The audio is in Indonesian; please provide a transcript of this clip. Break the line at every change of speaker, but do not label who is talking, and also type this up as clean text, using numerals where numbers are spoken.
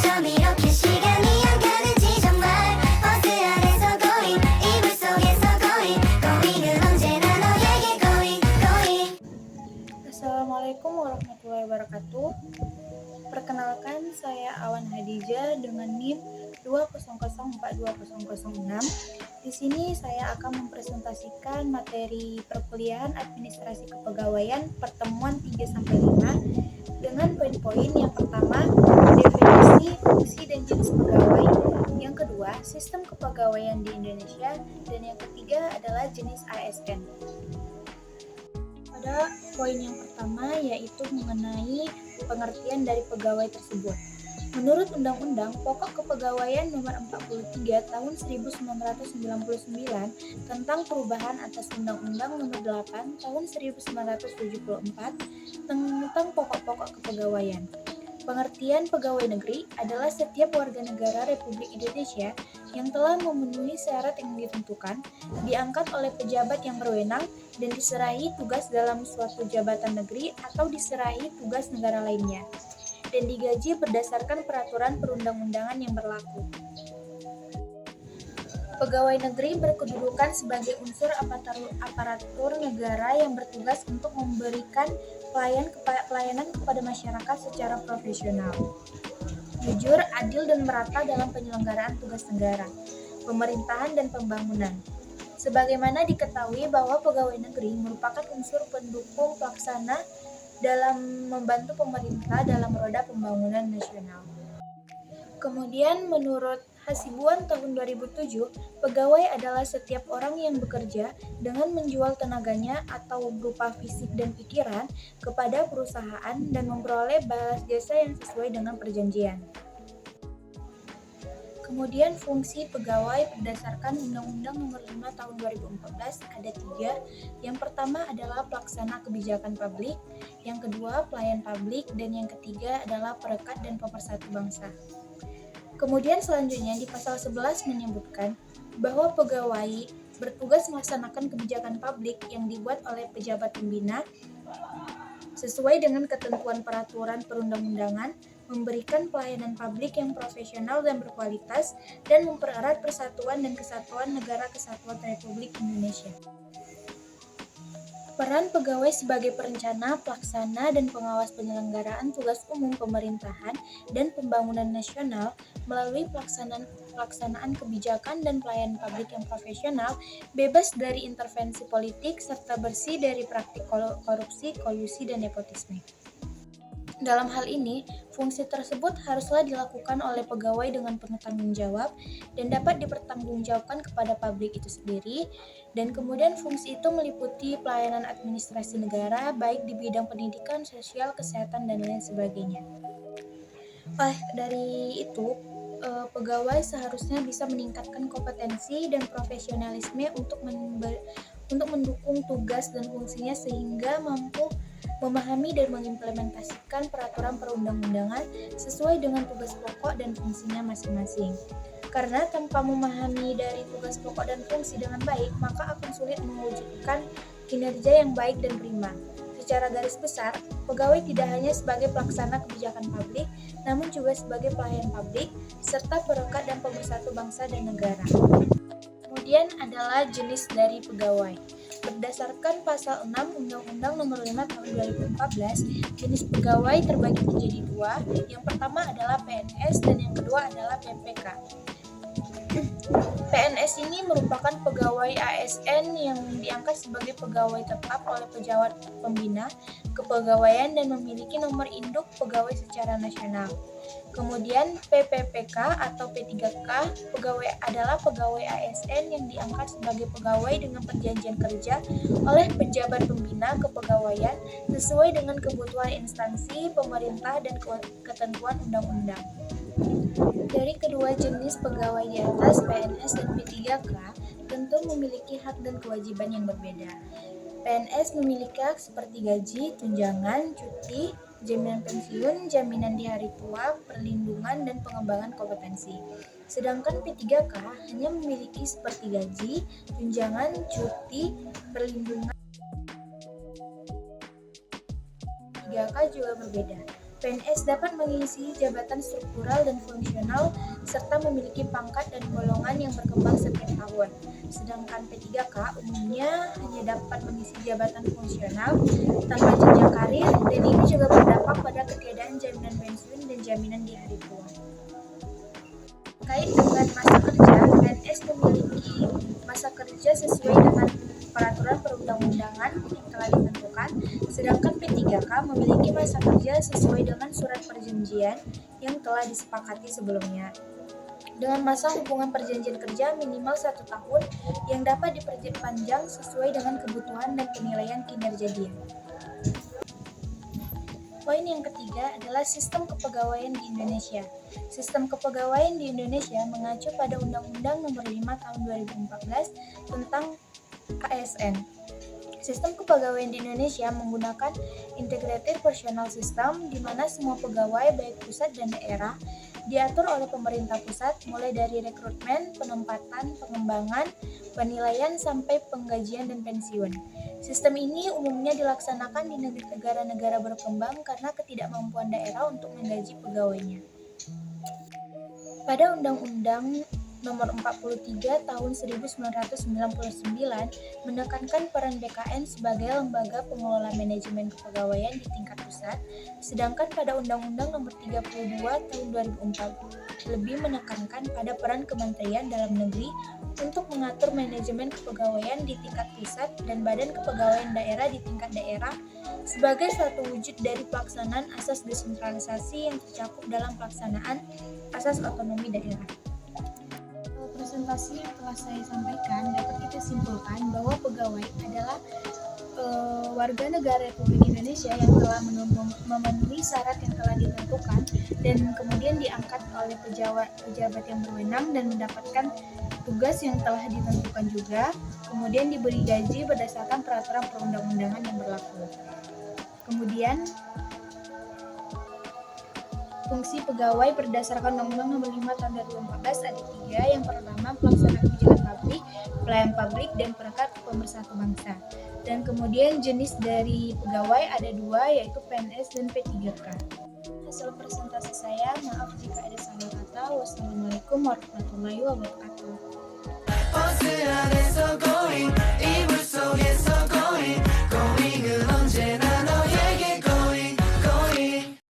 참 이렇게 시간이 안 가는지 정말 버스 안에서 going 이불 속에서 going은 언제나 너에게 going.
Assalamualaikum warahmatullahi wabarakatuh. Perkenalkan, saya Awan Hadijah dengan NIM 2004206. Di sini saya akan mempresentasikan materi perkuliahan Administrasi Kepegawaian pertemuan 3-5 dengan poin-poin. Yang pertama, definisi, fungsi dan jenis pegawai. Yang kedua, sistem kepegawaian di Indonesia. Dan yang ketiga adalah jenis ASN. Pada poin yang pertama yaitu mengenai pengertian dari pegawai tersebut. Menurut Undang-Undang Pokok Kepegawaian Nomor 43 Tahun 1999 tentang perubahan atas Undang-Undang Nomor 8 Tahun 1974 tentang pokok-pokok kepegawaian. Pengertian pegawai negeri adalah setiap warga negara Republik Indonesia yang telah memenuhi syarat yang ditentukan, diangkat oleh pejabat yang berwenang, dan diserahi tugas dalam suatu jabatan negeri atau diserahi tugas negara lainnya, dan digaji berdasarkan peraturan perundang-undangan yang berlaku. Pegawai negeri berkedudukan sebagai unsur aparatur negara yang bertugas untuk memberikan pelayanan kepada masyarakat secara profesional, jujur, adil, dan merata dalam penyelenggaraan tugas negara, pemerintahan, dan pembangunan. Sebagaimana diketahui bahwa pegawai negeri merupakan unsur pendukung pelaksana dalam membantu pemerintah dalam roda pembangunan nasional. Kemudian menurut Hasibuan tahun 2007, pegawai adalah setiap orang yang bekerja dengan menjual tenaganya atau berupa fisik dan pikiran kepada perusahaan dan memperoleh balas jasa yang sesuai dengan perjanjian. Kemudian fungsi pegawai berdasarkan Undang-Undang Nomor 5 Tahun 2014 ada 3. Yang pertama adalah pelaksana kebijakan publik, yang kedua pelayan publik, dan yang ketiga adalah perekat dan pemersatu bangsa. Kemudian selanjutnya di pasal 11 menyebutkan bahwa pegawai bertugas melaksanakan kebijakan publik yang dibuat oleh pejabat pembina sesuai dengan ketentuan peraturan perundang-undangan, memberikan pelayanan publik yang profesional dan berkualitas, dan mempererat persatuan dan kesatuan Negara Kesatuan Republik Indonesia. Peran pegawai sebagai perencana, pelaksana, dan pengawas penyelenggaraan tugas umum pemerintahan dan pembangunan nasional melalui pelaksanaan kebijakan dan pelayanan publik yang profesional, bebas dari intervensi politik, serta bersih dari praktik korupsi, kolusi, dan nepotisme. Dalam hal ini, fungsi tersebut haruslah dilakukan oleh pegawai dengan penuh tanggung jawab dan dapat dipertanggungjawabkan kepada publik itu sendiri. Dan kemudian fungsi itu meliputi pelayanan administrasi negara, baik di bidang pendidikan, sosial, kesehatan, dan lain sebagainya. Dari itu, pegawai seharusnya bisa meningkatkan kompetensi dan profesionalisme untuk mendukung tugas dan fungsinya sehingga mampu memahami dan mengimplementasikan peraturan perundang-undangan sesuai dengan tugas pokok dan fungsinya masing-masing. Karena tanpa memahami dari tugas pokok dan fungsi dengan baik, maka akan sulit mewujudkan kinerja yang baik dan prima. Secara garis besar, pegawai tidak hanya sebagai pelaksana kebijakan publik, namun juga sebagai pelayan publik, serta perekat dan pemersatu bangsa dan negara. Kemudian adalah jenis dari pegawai. Berdasarkan pasal 6 Undang-Undang Nomor 5 Tahun 2014, jenis pegawai terbagi menjadi 2. Yang pertama adalah PNS dan yang kedua adalah PPK. PNS ini merupakan pegawai ASN yang diangkat sebagai pegawai tetap oleh pejabat pembina kepegawaian dan memiliki nomor induk pegawai secara nasional. Kemudian PPPK atau P3K adalah pegawai ASN yang diangkat sebagai pegawai dengan perjanjian kerja oleh pejabat pembina kepegawaian sesuai dengan kebutuhan instansi pemerintah dan ketentuan undang-undang. Dari kedua jenis pegawai di atas, PNS dan P3K, tentu memiliki hak dan kewajiban yang berbeda. PNS memiliki hak seperti gaji, tunjangan, cuti, jaminan pensiun, jaminan di hari tua, perlindungan, dan pengembangan kompetensi. Sedangkan P3K hanya memiliki seperti gaji, tunjangan, cuti, perlindungan. P3K juga berbeda. PNS dapat mengisi jabatan struktural dan fungsional serta memiliki pangkat dan golongan yang berkembang setiap tahun. Sedangkan P3K umumnya hanya dapat mengisi jabatan fungsional tanpa jenjang karir, dan ini juga berdampak pada ketiadaan jaminan pensiun dan jaminan di hari tua. Terkait dengan masa kerja, PNS memiliki masa kerja sesuai dengan peraturan perundang-undangan yang telah ditentukan, sedangkan P3K memiliki masa kerja sesuai dengan surat perjanjian yang telah disepakati sebelumnya. Dengan masa hubungan perjanjian kerja minimal 1 tahun yang dapat diperpanjang sesuai dengan kebutuhan dan penilaian kinerja dia. Poin yang ketiga adalah sistem kepegawaian di Indonesia. Sistem kepegawaian di Indonesia mengacu pada Undang-Undang Nomor 5 Tahun 2014 tentang ASN. Sistem kepegawaian di Indonesia menggunakan Integrated Proportional System, di mana semua pegawai baik pusat dan daerah diatur oleh pemerintah pusat mulai dari rekrutmen, penempatan, pengembangan, penilaian sampai penggajian dan pensiun. Sistem ini umumnya dilaksanakan di negara-negara berkembang karena ketidakmampuan daerah untuk menggaji pegawainya. Pada Undang-Undang Nomor 43 Tahun 1999 menekankan peran BKN sebagai lembaga pengelola manajemen kepegawaian di tingkat pusat, sedangkan pada Undang-Undang Nomor 32 Tahun 2004 lebih menekankan pada peran Kementerian Dalam Negeri untuk mengatur manajemen kepegawaian di tingkat pusat dan badan kepegawaian daerah di tingkat daerah sebagai suatu wujud dari pelaksanaan asas desentralisasi yang tercakup dalam pelaksanaan asas otonomi daerah. Presentasi yang telah saya sampaikan dapat kita simpulkan bahwa pegawai adalah warga negara Republik Indonesia yang telah memenuhi syarat yang telah ditentukan dan kemudian diangkat oleh pejabat yang berwenang dan mendapatkan tugas yang telah ditentukan juga, kemudian diberi gaji berdasarkan peraturan perundang-undangan yang berlaku. Kemudian fungsi pegawai berdasarkan Undang-Undang Nomor 5 Tahun 2014 ada 3. Yang pertama, pelaksana kebijakan pabrik, pelayan pabrik, dan perekat pemersatu bangsa. Dan kemudian jenis dari pegawai ada 2, yaitu PNS dan P3K. Hasil presentasi saya, maaf jika ada salah kata. Wassalamualaikum warahmatullahi wabarakatuh.